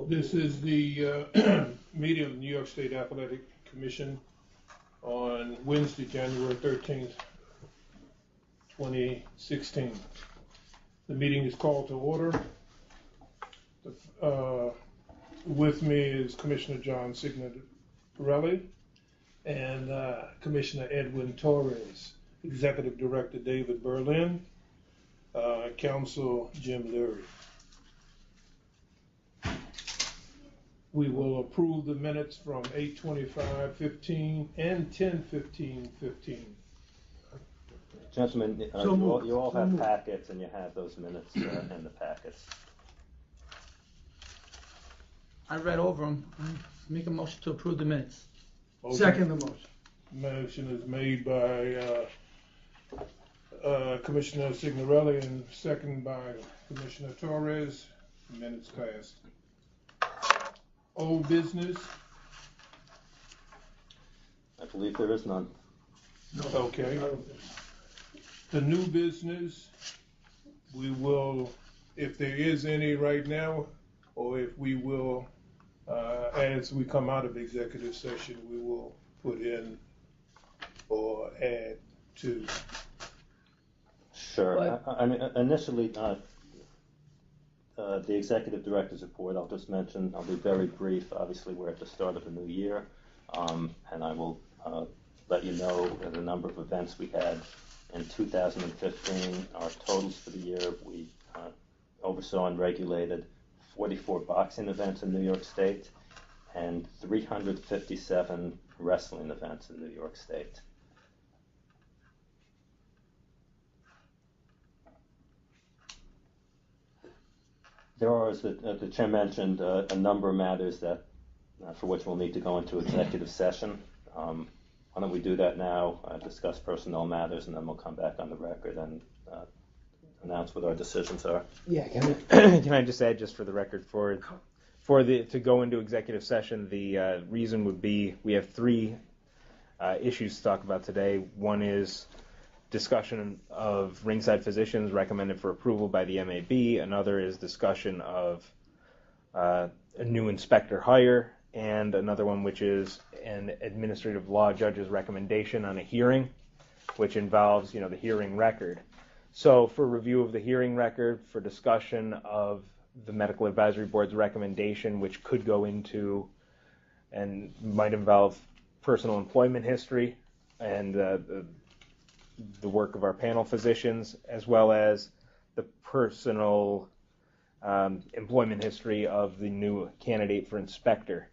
This is the meeting of the New York State Athletic Commission on Wednesday, January 13th, 2016. The meeting is called to order. With me is Commissioner John Signorelli and Commissioner Edwin Torres, Executive Director David Berlin, Counsel Jim Leary. We will approve the minutes from 8:25:15 and 10:15:15. Gentlemen, you all have packets, and you have those minutes in the packets. I read over them. Make a motion to approve the minutes. Second the motion. Motion is made by Commissioner Signorelli and second by Commissioner Torres. Minutes passed. Old business. I believe there is none. Okay. The new business, we will, if there is any right now, or if we will, as we come out of executive session, we will put in or add to. Sure. I mean, initially, the executive director's report, I'll just mention, I'll be very brief. Obviously, we're at the start of a new year, and I will let you know the number of events we had in 2015. Our totals for the year, we oversaw and regulated 44 boxing events in New York State and 357 wrestling events in New York State. There are, as the chair mentioned, a number of matters that for which we'll need to go into executive session. Why don't we do that now, discuss personnel matters, and then we'll come back on the record and announce what our decisions are. Yeah, can I just add, just for the record, to go into executive session, the reason would be we have three issues to talk about today. One is discussion of ringside physicians recommended for approval by the MAB. Another is discussion of a new inspector hire, and another one which is an administrative law judge's recommendation on a hearing, which involves, the hearing record. So for review of the hearing record, for discussion of the Medical Advisory Board's recommendation, which could go into and might involve personal employment history and the work of our panel physicians, as well as the personal employment history of the new candidate for inspector.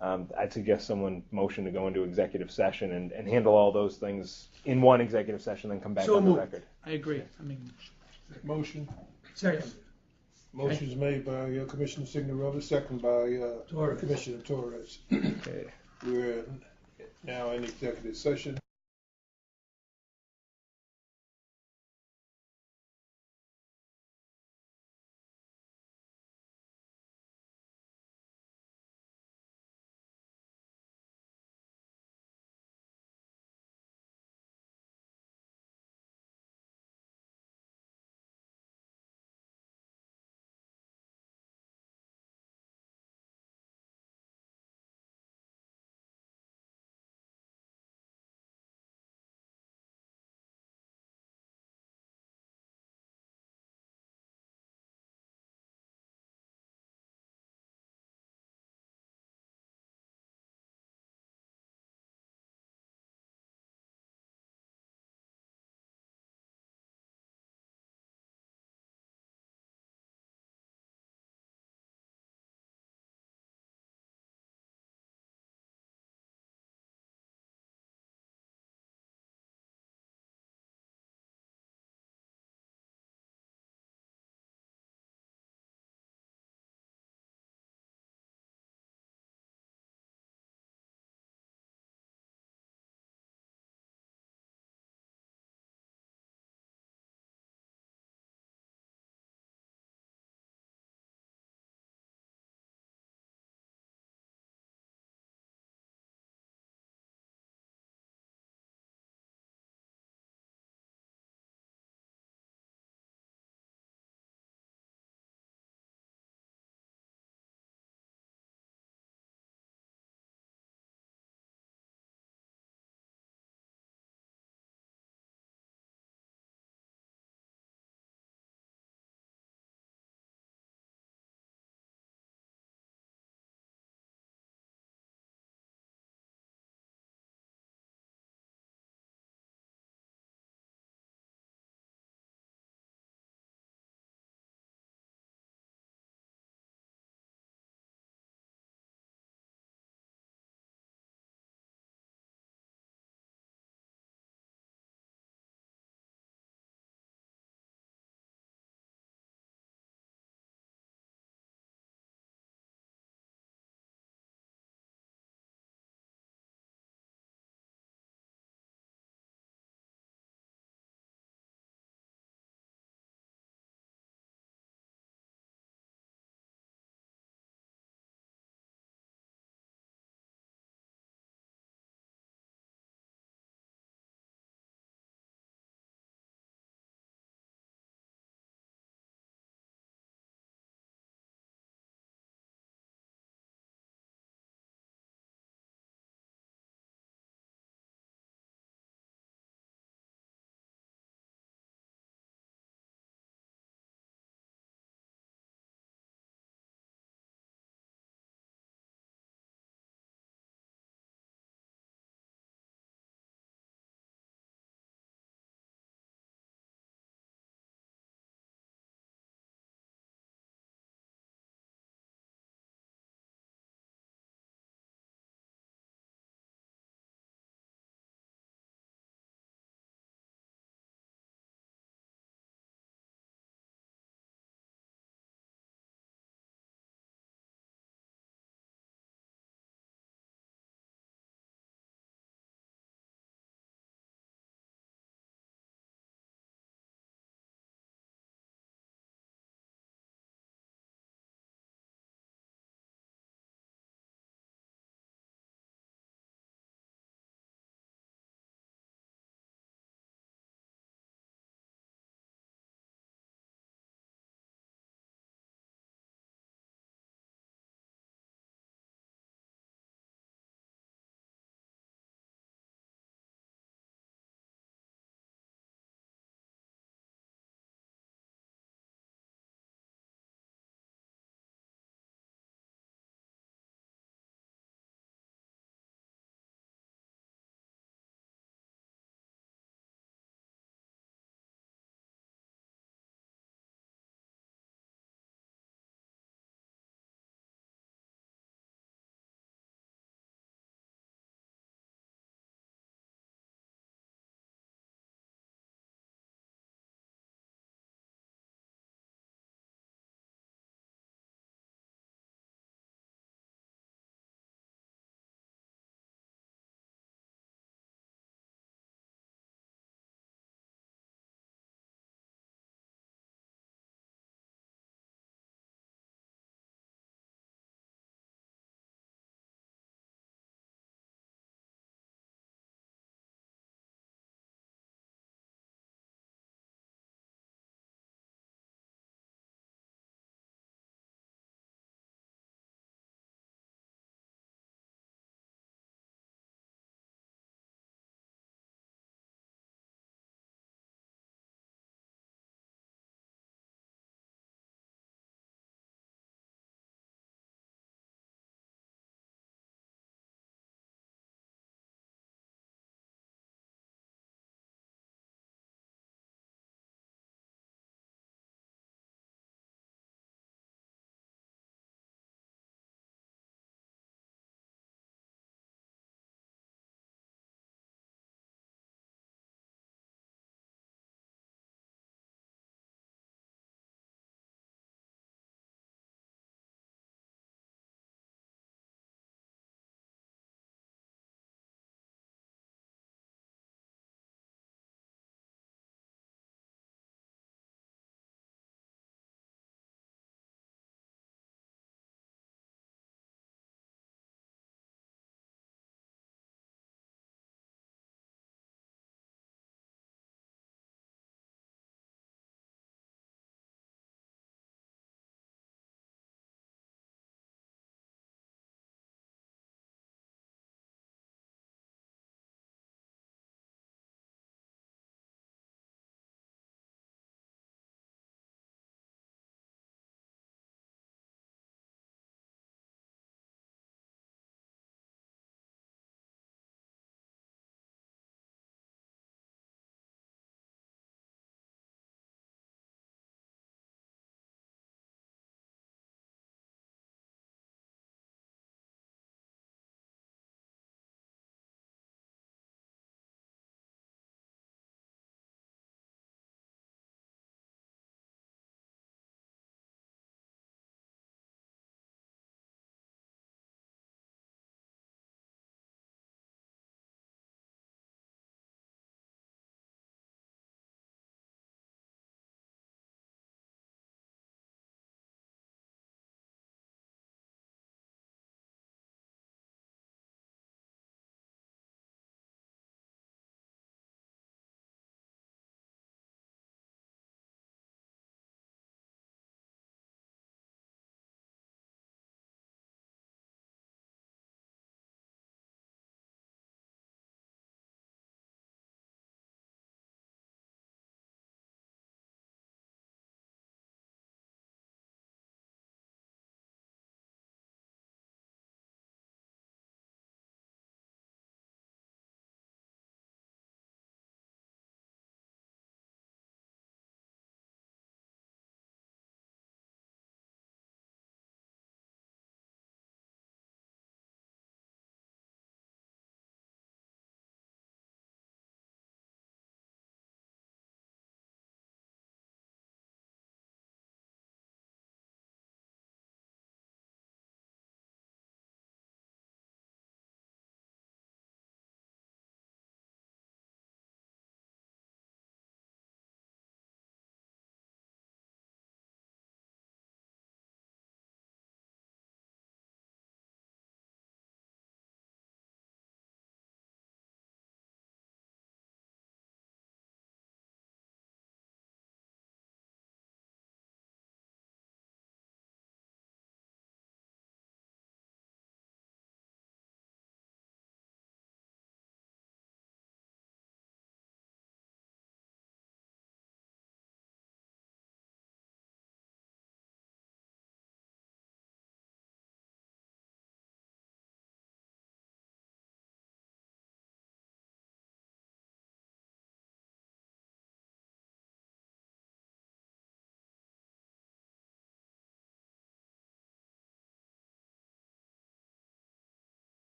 I'd suggest someone motion to go into executive session and handle all those things in one executive session, then come back on the record. I agree. Motion. Second. Motion is made by Commissioner Signorelli, second by Commissioner Torres. Okay. We're now in executive session.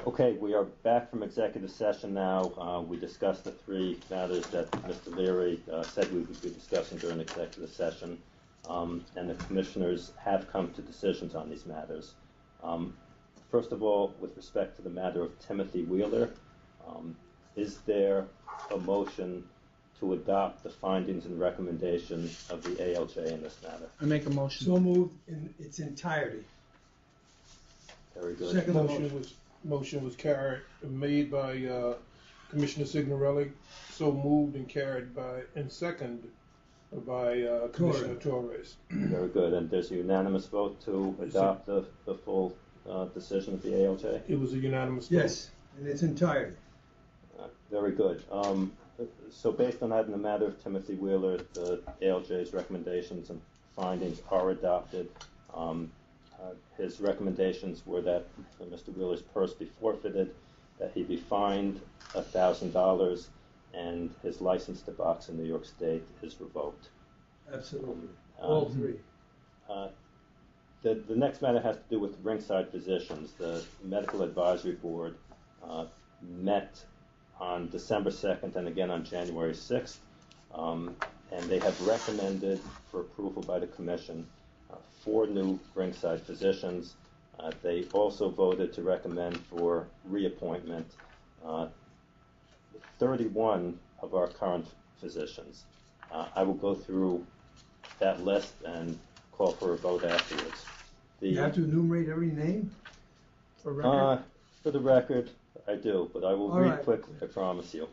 Okay, we are back from executive session now. We discussed the three matters that Mr. Leary said we would be discussing during executive session, and the commissioners have come to decisions on these matters. First of all, with respect to the matter of Timothy Wheeler, is there a motion to adopt the findings and recommendations of the ALJ in this matter? I make a motion. So moved in its entirety. Very good. Second the motion. Motion was made by Commissioner Signorelli, so moved and carried by, and seconded by Commissioner Torres. Very good. And there's a unanimous vote to adopt the full decision of the ALJ? It was a unanimous vote. Yes, in its entirety. Very good. So based on that, in the matter of Timothy Wheeler, the ALJ's recommendations and findings are adopted. His recommendations were that Mr. Wheeler's purse be forfeited, that he be fined $1,000, and his license to box in New York State is revoked. Absolutely. All three. The next matter has to do with ringside physicians. The Medical Advisory Board met on December 2nd and again on January 6th, and they have recommended for approval by the Commission 4 new ringside physicians. They also voted to recommend for reappointment 31 of our current physicians. I will go through that list and call for a vote afterwards. You have to enumerate every name for record? For the record, I do, but I will All read right. quickly, I promise you.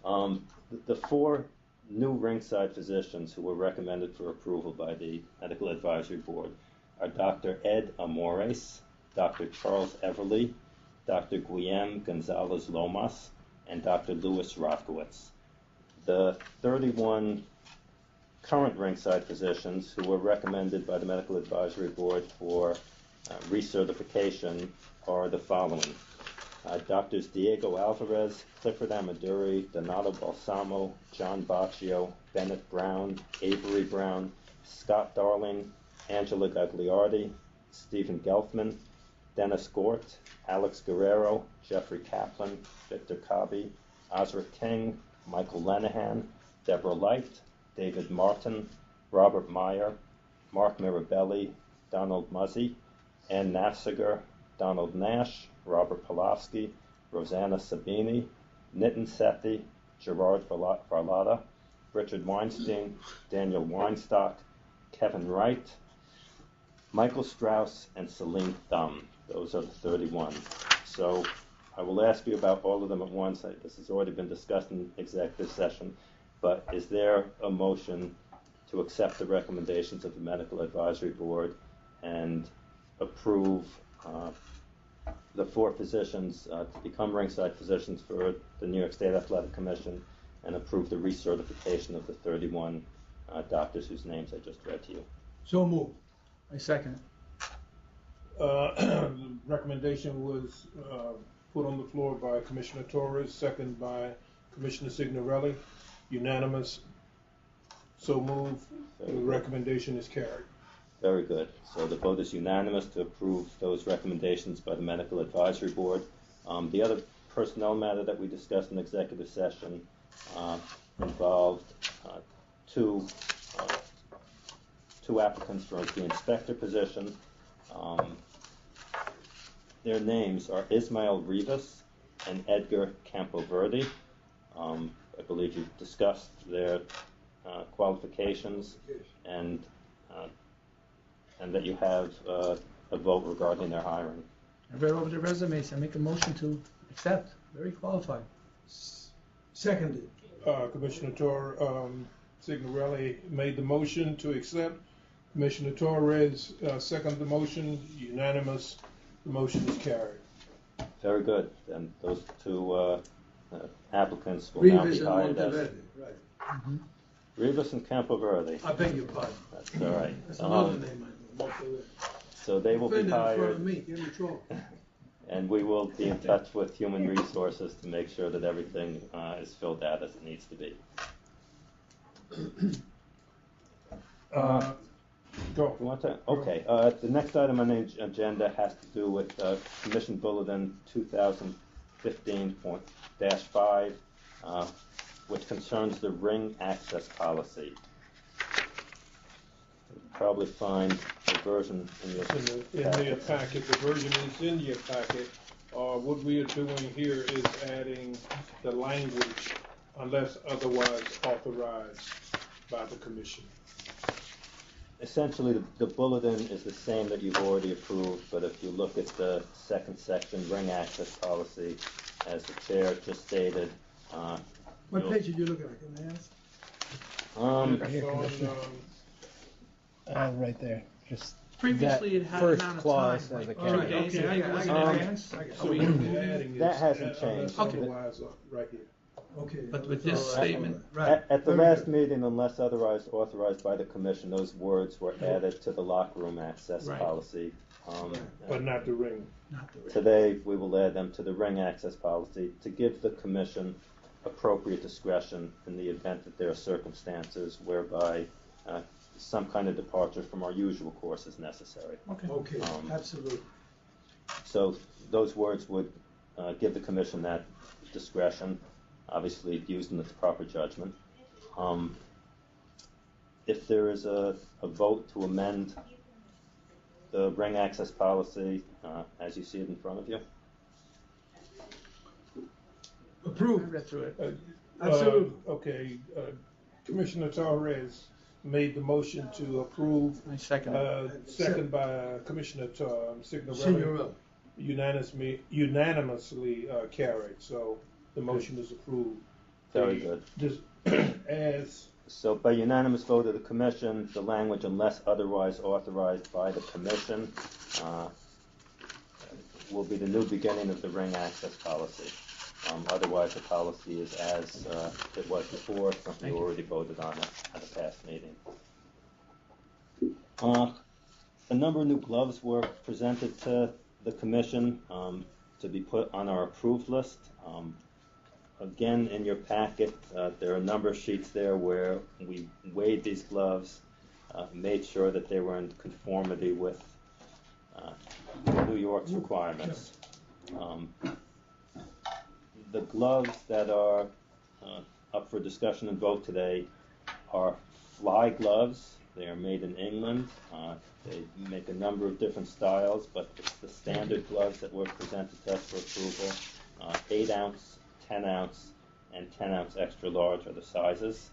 The 4 new ringside physicians who were recommended for approval by the Medical Advisory Board are Dr. Ed Amores, Dr. Charles Everly, Dr. Guillem Gonzalez Lomas, and Dr. Louis Rothkowitz. The 31 current ringside physicians who were recommended by the Medical Advisory Board for recertification are the following. Doctors Diego Alvarez, Clifford Amaduri, Donato Balsamo, John Baccio, Bennett Brown, Avery Brown, Scott Darling, Angela Gagliardi, Stephen Gelfman, Dennis Gort, Alex Guerrero, Jeffrey Kaplan, Victor Kabi, Azra King, Michael Lenahan, Deborah Light, David Martin, Robert Meyer, Mark Mirabelli, Donald Muzzy, Ann Nassiger, Donald Nash, Robert Polofsky, Rosanna Sabini, Nitin Sethi, Gerard Varlata, Richard Weinstein, Daniel Weinstock, Kevin Wright, Michael Strauss, and Celine Thum. Those are the 31. So I will ask you about all of them at once. This has already been discussed in executive session, but is there a motion to accept the recommendations of the Medical Advisory Board and approve the 4 physicians to become ringside physicians for the New York State Athletic Commission and approve the recertification of the 31 doctors whose names I just read to you? So moved. I second. The recommendation was put on the floor by Commissioner Torres, second by Commissioner Signorelli. Unanimous. So moved. The recommendation is carried. Very good. So the vote is unanimous to approve those recommendations by the Medical Advisory Board. The other personnel matter that we discussed in executive session involved two applicants for the inspector position. Their names are Ismael Rivas and Edgar Campoverde. I believe you've discussed their qualifications and that you have a vote regarding their hiring. I read over the resumes. I make a motion to accept. Very qualified. Seconded. Commissioner Signorelli made the motion to accept. Commissioner Torres seconded the motion. Unanimous. The motion is carried. Very good. And those 2 applicants will now Rivas be and hired as Monteverde, right. Rivas and Campoverde. I beg your pardon. That's all right. That's another name I know. Monteverde. So they will be Offended in front of hired, me, get in trouble. and we will be in touch with Human Resources to make sure that everything is filled out as it needs to be. Go. You want to? Okay. The next item on the agenda has to do with Commission Bulletin 2015.5, which concerns the ring access policy. You'll probably find the version in your In the packet. The version is in your packet. What we are doing here is adding the language unless otherwise authorized by the commission. Essentially, the bulletin is the same that you've already approved, but if you look at the second section, ring access policy, as the chair just stated. What page did you look at, can I ask? It's on, Right there, just. Previously, it had first amount of clause time, has like a 2 caveat. days. Okay, I got it. so what we're adding is That hasn't unless changed. otherwise right here. Okay. But with this statement, Right. At the Very last good. meeting, unless otherwise authorized by the commission, those words were added to the locker room access Right. policy. But not the ring. not the Today, we will add them to the ring access policy to give the commission appropriate discretion in the event that there are circumstances whereby some kind of departure from our usual course is necessary. Okay, absolutely. So those words would give the commission that discretion, obviously used in its proper judgment. If there is a vote to amend the ring access policy, as you see it in front of you. I Approved. read through it. Absolutely. Okay, Commissioner Torres made the motion to approve, I second it. second by Commissioner Signorelli, Signorelli. unanimously carried, so the motion is approved. Very good. As, So by unanimous vote of the commission, the language unless otherwise authorized by the commission will be the new beginning of the ring access policy. Otherwise, the policy is as it was before, something you already voted on at a past meeting. A number of new gloves were presented to the commission to be put on our approved list. Again, in your packet, there are a number of sheets there where we weighed these gloves, made sure that they were in conformity with New York's requirements. The gloves that are up for discussion and vote today are fly gloves. They are made in England. They make a number of different styles, but it's the standard gloves that were presented to us for approval. 8 ounce, 10 ounce, and 10 ounce extra large are the sizes.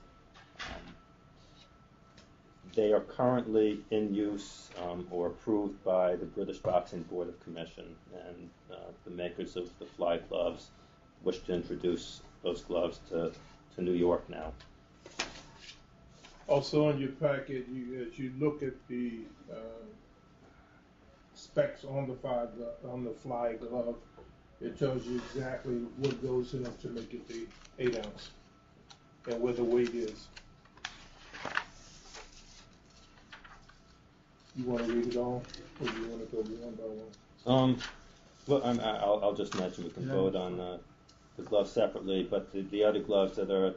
They are currently in use or approved by the British Boxing Board of Commission, and the makers of the fly gloves wish to introduce those gloves to New York now. also in your packet, as you look at the specs on the fly glove, it tells you exactly what goes in it to make it the 8 ounce and where the weight is. You want to read it all, or do you want to go one by one? Well, I'll just mention we can vote on the gloves separately, but the other gloves that are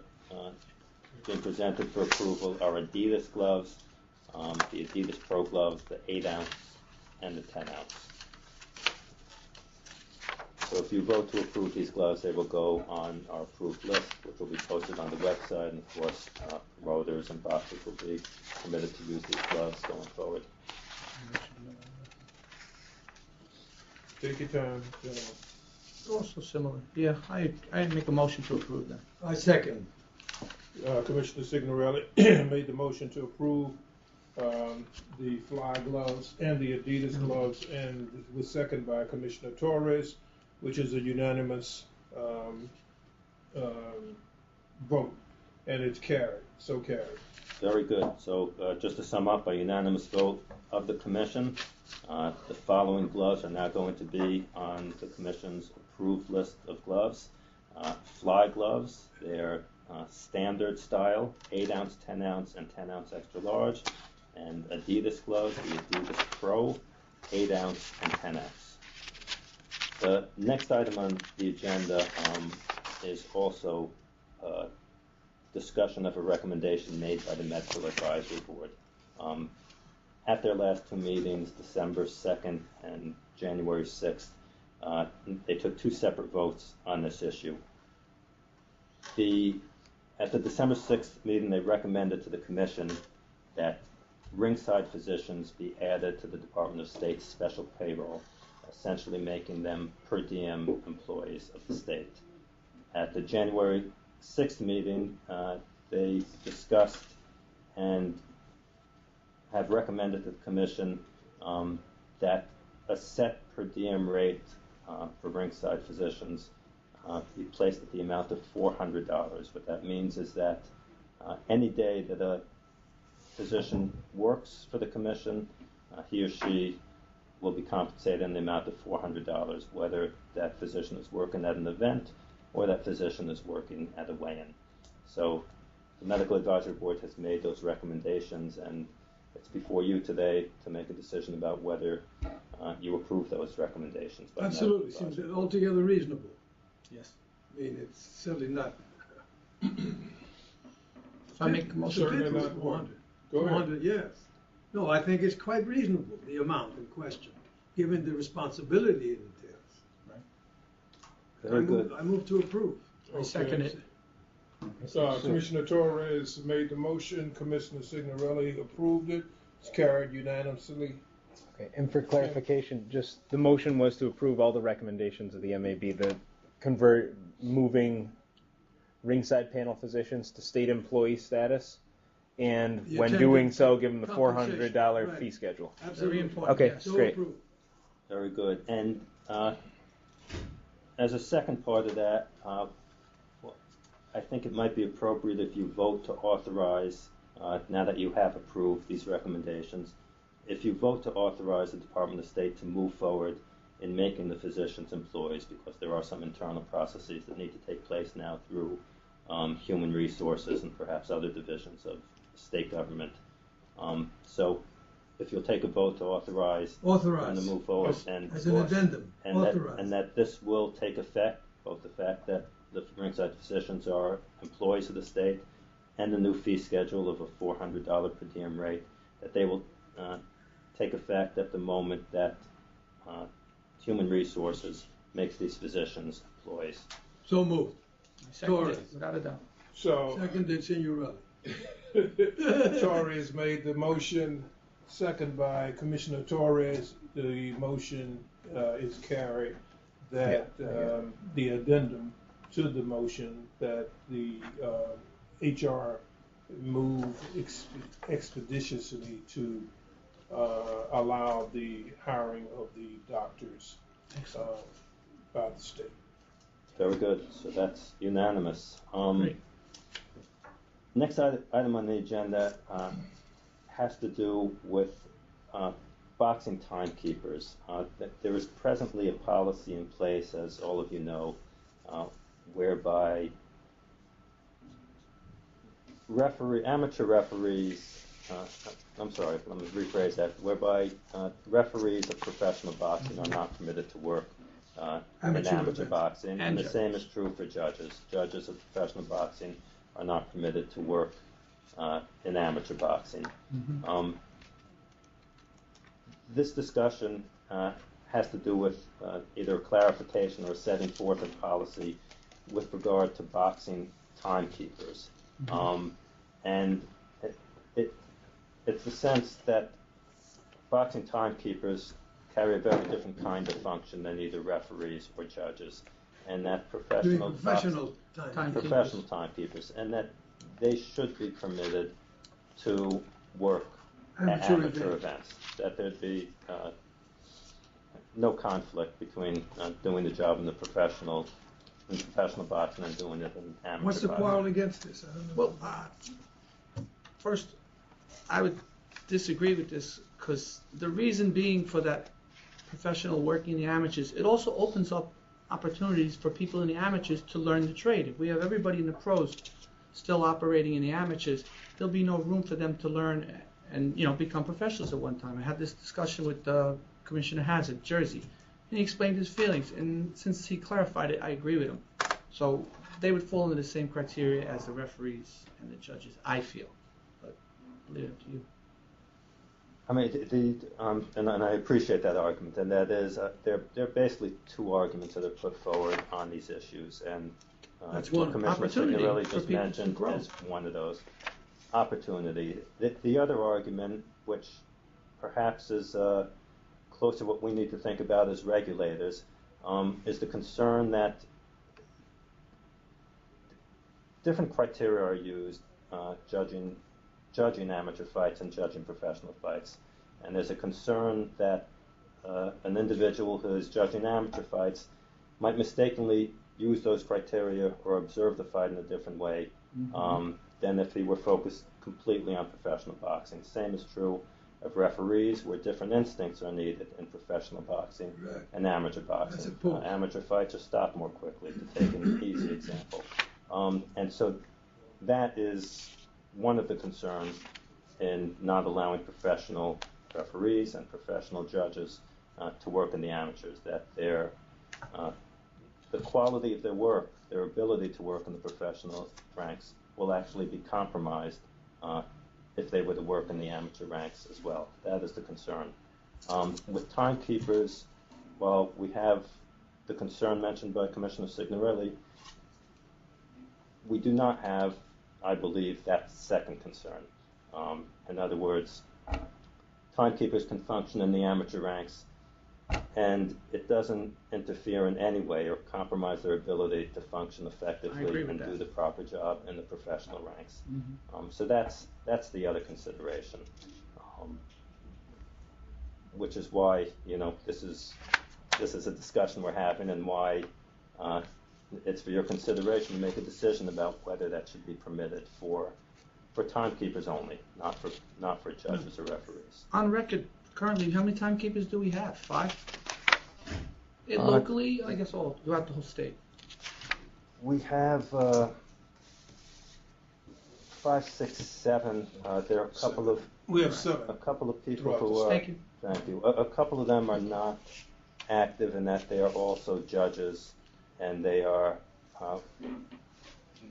being presented for approval are Adidas gloves, the Adidas Pro gloves, the 8 ounce, and the 10 ounce. So if you vote to approve these gloves, they will go on our approved list, which will be posted on the website, and of course, promoters and boxers will be permitted to use these gloves going forward. Take your time, gentlemen. Also similar. Yeah, I make a motion to approve them. I second. Commissioner Signorelli made the motion to approve the fly gloves and the Adidas gloves, and was seconded by Commissioner Torres, which is a unanimous vote, and it's carried, so carried. Very good. So just to sum up, by unanimous vote of the commission, the following gloves are now going to be on the commission's approved list of gloves. Fly gloves, they're standard style, 8 ounce, 10 ounce, and 10 ounce extra large. And Adidas gloves, the Adidas Pro, 8 ounce and 10 ounce. The next item on the agenda is also discussion of a recommendation made by the Medical Advisory Board. at their last two meetings, December 2nd and January 6th, they took two separate votes on this issue. At the December 6th meeting, they recommended to the Commission that ringside physicians be added to the Department of State's special payroll, essentially making them per diem employees of the state. At the January 6th meeting, they discussed and have recommended to the Commission that a set per diem rate for ringside physicians be placed at the amount of $400. What that means is that any day that a physician works for the Commission, he or she will be compensated in the amount of $400, whether that physician is working at an event or that physician is working at a weigh-in. So the Medical Advisory Board has made those recommendations, and it's before you today to make a decision about whether you approve those recommendations. Absolutely, seems altogether reasonable. Yes. I mean, it's certainly not. If I make a motion, Certainly It's not 400. Go ahead. 400, yes. No, I think it's quite reasonable, the amount in question, given the responsibility it entails. Very good. I move to approve. I second it. Commissioner Torres made the motion, Commissioner Signorelli approved it, it's carried unanimously. Okay, and for clarification, just the motion was to approve all the recommendations of the MAB, moving ringside panel physicians to state employee status, and The when attendant doing so, give them the compensation, $400 right. fee schedule. Absolutely. Very important. Okay, yes. So great. approved. Very good. And as a second part of that, I think it might be appropriate if you vote to authorize, now that you have approved these recommendations, if you vote to authorize the Department of State to move forward in making the physicians employees, because there are some internal processes that need to take place now through human resources and perhaps other divisions of state government. So if you'll take a vote to authorize and to move forward, and As an addendum, authorize. and that this will take effect, both the fact that the ringside physicians are employees of the state and the new fee schedule of a $400 per diem rate, that they will take effect at the moment that human resources makes these physicians employees. So moved. I second Torres. it, without a doubt. So Seconded, Signorelli. Torres made the motion, second by Commissioner Torres. The motion is carried that the addendum to the motion that the HR move expeditiously to allow the hiring of the doctors by the state. Very good. So that's unanimous. Great. Next item on the agenda has to do with boxing timekeepers. There is presently a policy in place, as all of you know, whereby amateur referees, let me rephrase that, whereby referees of professional boxing are not permitted to work in amateur events. boxing. And And the same is true for judges. Judges of professional boxing are not permitted to work in amateur boxing. This discussion has to do with either a clarification or setting forth a policy with regard to boxing timekeepers. And it's the sense that boxing timekeepers carry a very different kind of function than either referees or judges, and that professional timekeepers, and that they should be permitted to work at amateur events. That there'd be no conflict between doing the job in professional boxing and doing it in amateur What's the boxing. quarrel against this? I don't know. Well, first, I would disagree with this because the reason being for that professional working in the amateurs, it also opens up opportunities for people in the amateurs to learn the trade. If we have everybody in the pros still operating in the amateurs, there'll be no room for them to learn and become professionals at one time. I had this discussion with Commissioner Hazard, Jersey, and he explained his feelings. And since he clarified it, I agree with him. So they would fall into the same criteria as the referees and the judges, I feel. But I'll leave it up to you. I mean, and I appreciate that argument, and that is, there are basically two arguments that are put forward on these issues, and That's one. Commissioner Opportunity Signorelli for just people to mentioned grow. as one of those. Opportunity. The other argument, which perhaps is close to what we need to think about as regulators, is the concern that different criteria are used judging amateur fights and judging professional fights. And there's a concern that an individual who is judging amateur fights might mistakenly use those criteria or observe the fight in a different way than if he were focused completely on professional boxing. Same is true of referees, where different instincts are needed in professional boxing and amateur boxing. Amateur fights are stopped more quickly, to take an easy example. And so that is one of the concerns in not allowing professional referees and professional judges to work in the amateurs, that the quality of their work, their ability to work in the professional ranks, will actually be compromised if they were to work in the amateur ranks as well. That is the concern. With timekeepers, while we have the concern mentioned by Commissioner Signorelli, we do not have, I believe, that second concern. In other words, timekeepers can function in the amateur ranks, and it doesn't interfere in any way or compromise their ability to function effectively and do the proper job in the professional ranks. So that's the other consideration, which is why this is a discussion we're having, and why it's for your consideration to make a decision about whether that should be permitted for timekeepers only, not for judges or referees. On record, currently, how many timekeepers do we have? 5? Locally, I guess all throughout the whole state. We have 5, 6, 7. There are a couple of We have 7. a couple of people Throughout the who are. Thank you. Thank you. A couple of them are not active in that they are also judges, and they are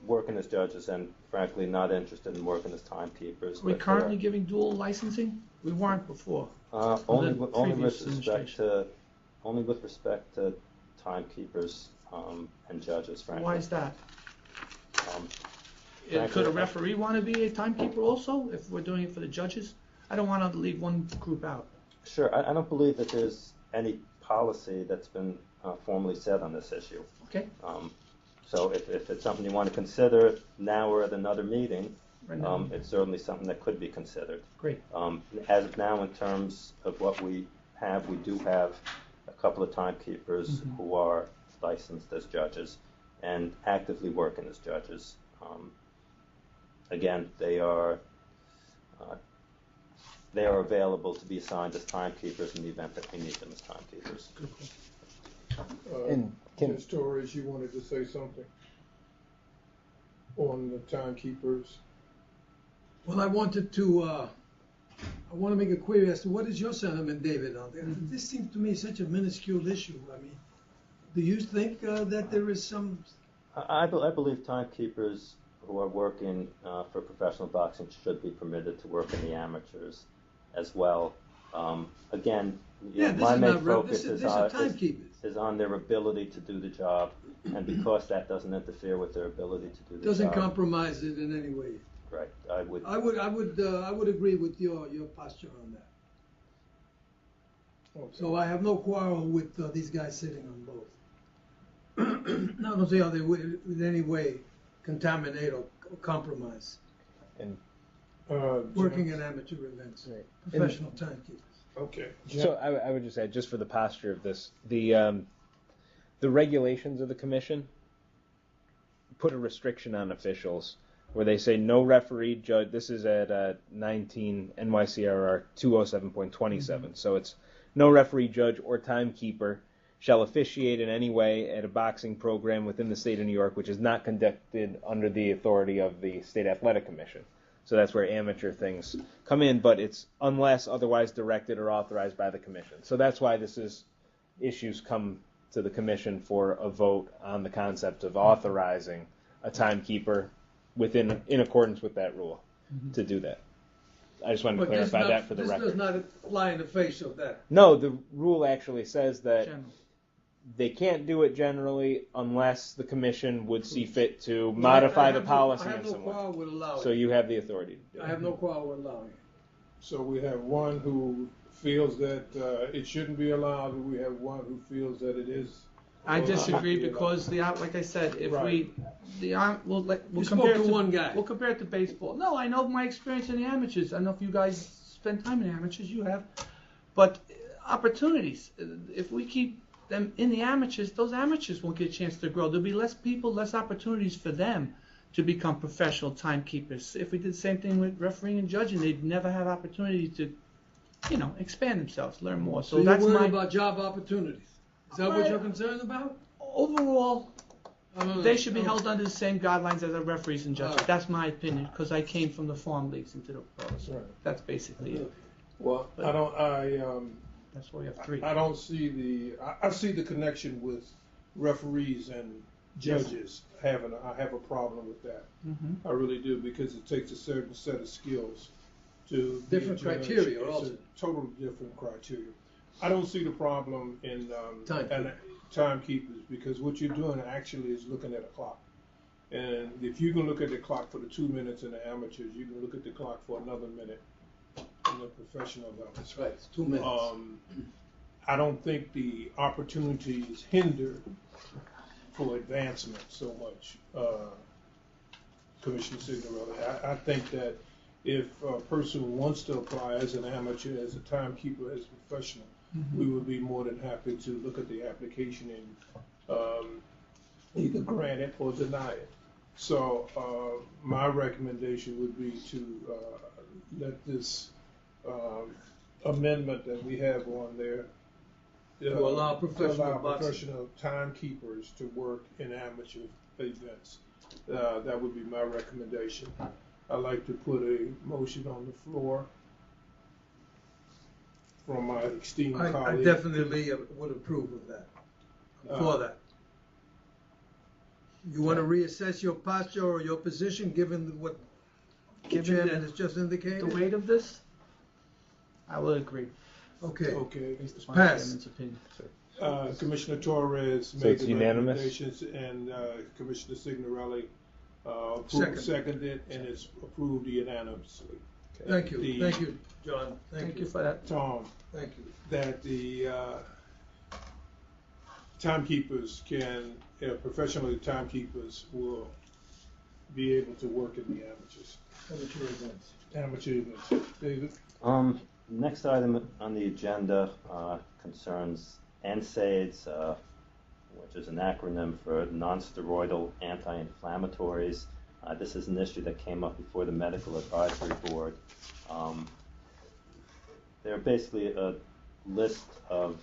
working as judges, and frankly not interested in working as timekeepers. Are we currently giving dual licensing? We weren't before. Only the with previous respect to timekeepers and judges, frankly. Why is that? Frankly, Could a referee want to be a timekeeper also, if we're doing it for the judges? I don't want to leave one group out. Sure. I don't believe that there's any policy that's been formally set on this issue. Okay. So if it's something you want to consider now or at another meeting, Right now. it's certainly something that could be considered. Great. As of now, in terms of what we do have a couple of timekeepers who are licensed as judges and actively working as judges. Again, they are available to be assigned as timekeepers in the event that we need them as timekeepers. Ms. Torres, you wanted to say something on the timekeepers? Well, I want to make a query as to what is your sentiment, David, on there. This seems to me such a minuscule issue. I mean, do you think that there is some... I believe timekeepers who are working for professional boxing should be permitted to work in the amateurs as well. Again, my main focus is on their ability to do the job, and because that doesn't interfere with their ability to do the doesn't job. compromise it in any way. Right. I would agree with your posture on that. Okay. So I have no quarrel with these guys sitting on both. I don't see how they would in any way contaminate or compromise And working in amateur events, professional timekeepers. Okay. so I would just add, just for the posture of this, the regulations of the commission put a restriction on officials where they say no referee judge. This is at 19 NYCRR 207.27. So it's no referee, judge, or timekeeper shall officiate in any way at a boxing program within the state of New York which is not conducted under the authority of the State Athletic Commission. So that's where amateur things come in, but it's unless otherwise directed or authorized by the commission. So that's why issues come to the commission for a vote on the concept of authorizing a timekeeper in accordance with that rule to do that. I just wanted to But this clarify not- that for the this record. does not fly in the face of that. No, the rule actually says that General. they can't do it generally unless the commission would see fit to I modify the have policy I have in no some way. quarrel with allowing So it. you have the authority to do I it. have no quarrel with allowing it. So we have one who feels that it shouldn't be allowed, and we have one who feels that it is. I or disagree should be because like I said, if Right. we'll You compare spoke it to one guy. We'll compare it to baseball. No, I know my experience in the amateurs. I don't know if you guys spend time in the amateurs. You have, but opportunities. If we keep them in the amateurs, those amateurs won't get a chance to grow. There'll be less people, less opportunities for them to become professional timekeepers. If we did the same thing with refereeing and judging, they'd never have opportunity to, expand themselves, learn more. So So you're that's worried my about job opportunities. Is that what you're concerned about? overall. I don't know. They should be held under the same guidelines as our referees and judges. Alright. That's my opinion, because I came from the farm leagues into the pros. Right. That's basically it. Well, That's why we have three. I don't see I see the connection with referees and judges I have a problem with that. Mm-hmm. I really do, because it takes a certain set of skills to be a Different judge. criteria It's also. a totally different criteria. I don't see the problem in timekeepers, because what you're doing actually is looking at a clock. And if you can look at the clock for the 2 minutes in the amateurs, you can look at the clock for another minute in the professional level. That's right, it's 2 minutes. I don't think the opportunity is hindered for advancement so much, Commissioner Signorelli. I think that if a person wants to apply as an amateur, as a timekeeper, as a professional, we would be more than happy to look at the application and either grant it or deny it. So my recommendation would be to let this amendment that we have on there To allow professional boxing. professional timekeepers to work in amateur events. That would be my recommendation. I'd like to put a motion on the floor from my esteemed I colleague. definitely would approve of that. I'm for that. You want to reassess your posture or your position, given what the Given chairman the- has just indicated? The weight of this, I will agree. Okay, Okay. Based upon Pass. the chairman's opinion. Commissioner Torres So made it's the unanimous? recommendations, and Commissioner Signorelli Second. seconded, and it's approved unanimously. thank you, The- thank you, John, Thank you for that. Tom, Thank you. that the timekeepers professional timekeepers will be able to work in the amateurs. Amateur events. Amateur events. David? Next item on the agenda concerns NSAIDs, which is an acronym for non-steroidal anti-inflammatories. This is an issue that came up before the Medical Advisory Board. They're basically a list of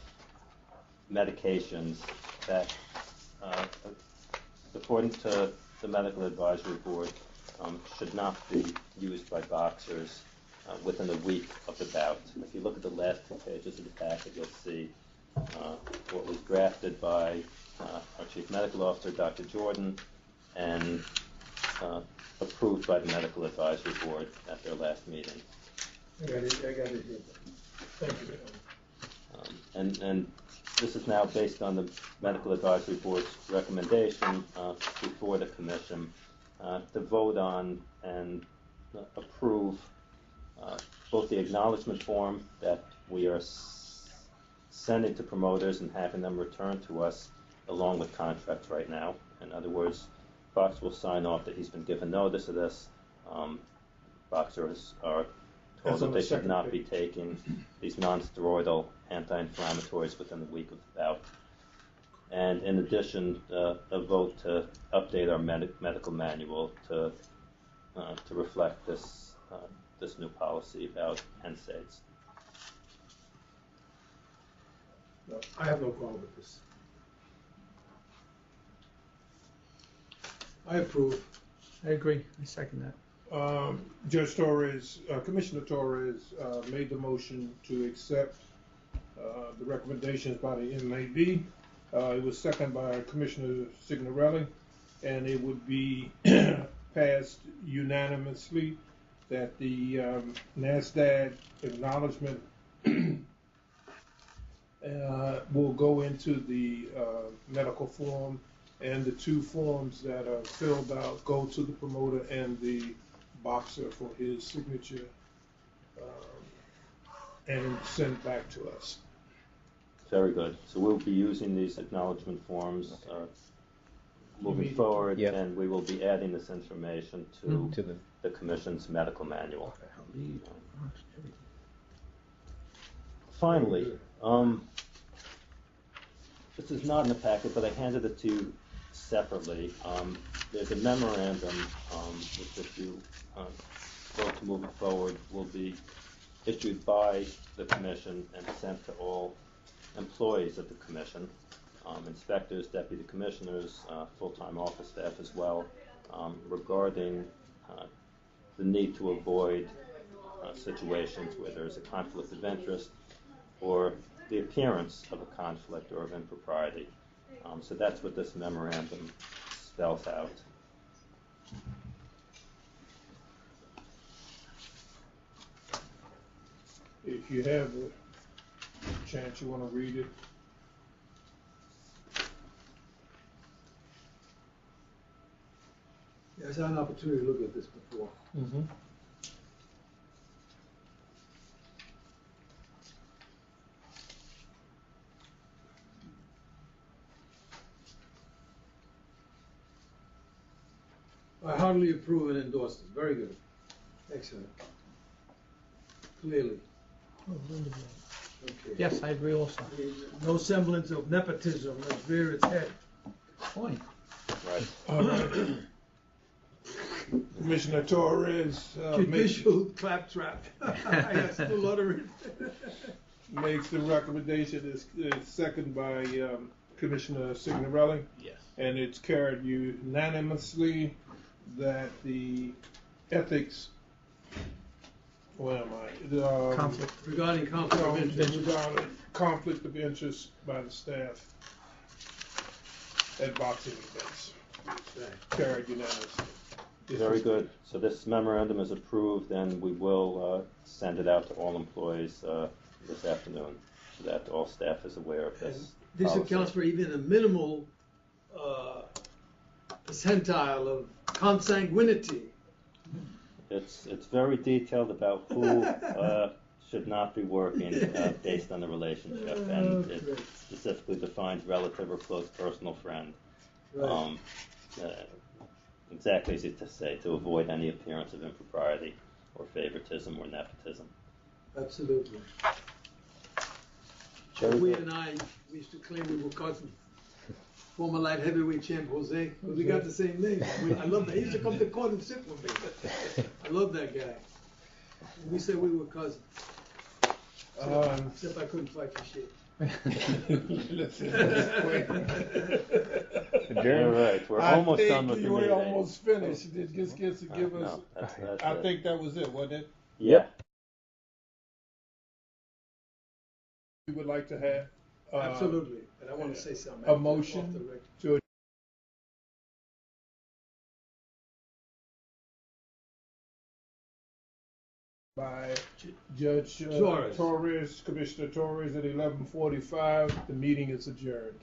medications that, according to the Medical Advisory Board, should not be used by boxers within a week of the bout. If you look at the last 2 pages of the packet, you'll see what was drafted by our Chief Medical Officer, Dr. Jordan, and approved by the Medical Advisory Board at their last meeting. I got it here. Thank you. And this is now based on the Medical Advisory Board's recommendation before the Commission to vote on and approve both the acknowledgement form that we are sending to promoters and having them return to us along with contracts right now. In other words, Fox will sign off that he's been given notice of this. Boxers are told That's on that they the should second not be page. taking these non-steroidal anti-inflammatories within the week of the bout. And in addition, a vote to update our medical manual to reflect this new policy about NSAIDs. No, I have no problem with this. I approve. I agree. I second that. Judge Torres, Commissioner Torres made the motion to accept the recommendations by the MAB. It was seconded by Commissioner Signorelli, and it would be passed unanimously that the NASDAQ acknowledgement will go into the medical form, and the 2 forms that are filled out go to the promoter and the boxer for his signature and sent back to us. Very good. So we'll be using these acknowledgement forms moving forward, Yep. and we will be adding this information to the Commission's medical manual. Finally, this is not in the packet, but I handed it to you separately. There's a memorandum which, if you vote to move it forward, will be issued by the Commission and sent to all employees of the Commission, inspectors, deputy commissioners, full-time office staff as well, regarding the need to avoid situations where there's a conflict of interest or the appearance of a conflict or of impropriety. So that's what this memorandum spells out. If you have a chance, you want to read it. Yes, I had an opportunity to look at this before. Mm-hmm. I heartily approve and endorse it. Very good. Excellent. Clearly. Okay. Yes, I agree also. No semblance of nepotism must rear its head. Point. Right. All right. Commissioner Torres Judicial claptrap. I still utter it. makes the recommendation. Is seconded by Commissioner Signorelli. Yes. And it's carried unanimously that the ethics, where am I? Conflict. Regarding conflict of interest. Regarding conflict of interest by the staff at boxing events. Carried unanimously. Very good. So this memorandum is approved, and we will send it out to all employees this afternoon, so that all staff is aware of this. This policy. accounts for even a minimal percentile of consanguinity. It's very detailed about who should not be working based on the relationship, and it specifically defines relative or close personal friend. Right. Exactly as you to say, to avoid any appearance of impropriety or favoritism or nepotism. Absolutely. Very We good. and I, we used to claim we were cousins. Former light heavyweight champ Jose, because we got the same name. I love that. He used to come to court and sit with me. I love that guy. We said we were cousins. Except I couldn't fight for shit. All right, we're almost done with the We're meeting. almost finished. It just gets to give us. No, that's I it. think that was it, wasn't it? Yeah. We would like to have Absolutely. And I want to say something. a motion off the record. to by Judge Torres. Torres, Commissioner Torres at 11:45. The meeting is adjourned.